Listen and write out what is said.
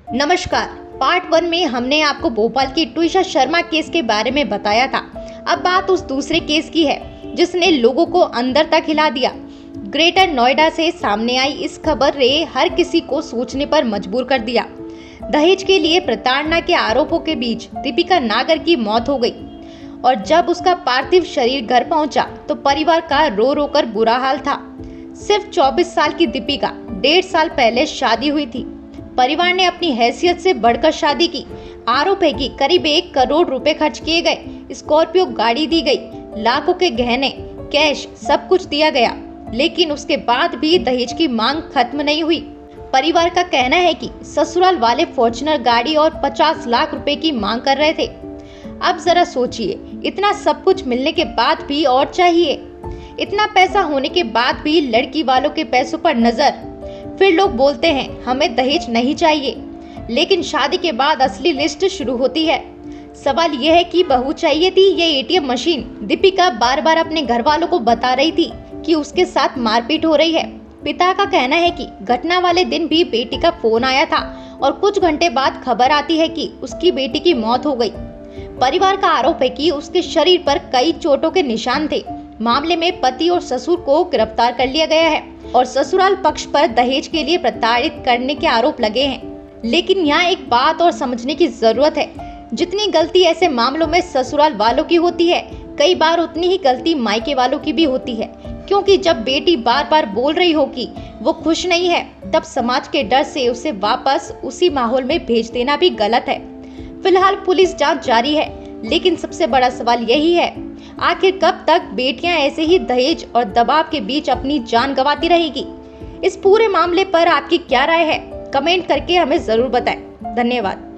नमस्कार। पार्ट 1 में हमने आपको भोपाल की ट्विशा शर्मा केस के बारे में बताया था। अब बात उस दूसरे केस की है जिसने लोगों को अंदर तक हिला दिया। ग्रेटर नोएडा से सामने आई इस खबर ने हर किसी को सोचने पर मजबूर कर दिया। दहेज के लिए प्रताड़ना के आरोपों के बीच दीपिका नागर की मौत हो गई और जब उसका पार्थिव शरीर घर पहुंचा तो परिवार का रो रो कर बुरा हाल था। सिर्फ 24 साल की दीपिका 1.5 साल पहले शादी हुई थी। परिवार ने अपनी हैसियत से बढ़कर शादी की। आरोप है कि करीब 1 करोड़ रुपए खर्च किए गए, स्कॉर्पियो गाड़ी दी गई, लाखों के गहने, कैश सब कुछ दिया गया, लेकिन उसके बाद भी दहेज की मांग खत्म नहीं हुई। परिवार का कहना है कि ससुराल वाले फॉर्च्यूनर गाड़ी और 50 लाख रुपए की मांग कर रहे थे। अब जरा सोचिए, इतना सब कुछ मिलने के बाद भी और चाहिए। इतना पैसा होने के बाद भी लड़की वालों के पैसों पर नजर। फिर लोग बोलते हैं हमें दहेज नहीं चाहिए, लेकिन शादी के बाद असली लिस्ट शुरू होती है। सवाल यह है कि बहू चाहिए थी या एटीएम मशीन। दीपिका बार बार अपने घर वालों को बता रही थी कि उसके साथ मारपीट हो रही है। पिता का कहना है कि घटना वाले दिन भी बेटी का फोन आया था और कुछ घंटे बाद खबर आती है कि उसकी बेटी की मौत हो गई। परिवार का आरोप है कि उसके शरीर पर कई चोटों के निशान थे। मामले में पति और ससुर को गिरफ्तार कर लिया गया है और ससुराल पक्ष पर दहेज के लिए प्रताड़ित करने के आरोप लगे हैं। लेकिन यहाँ एक बात और समझने की जरूरत है, जितनी गलती ऐसे मामलों में ससुराल वालों की होती है, कई बार उतनी ही गलती मायके वालों की भी होती है। क्योंकि जब बेटी बार बार बोल रही हो कि वो खुश नहीं है, तब समाज के डर से उसे वापस उसी माहौल में भेज देना भी गलत है। फिलहाल पुलिस जांच जारी है, लेकिन सबसे बड़ा सवाल यही है, आखिर कब तक बेटियां ऐसे ही दहेज और दबाव के बीच अपनी जान गंवाती रहेगी? इस पूरे मामले पर आपकी क्या राय है? कमेंट करके हमें जरूर बताएं। धन्यवाद।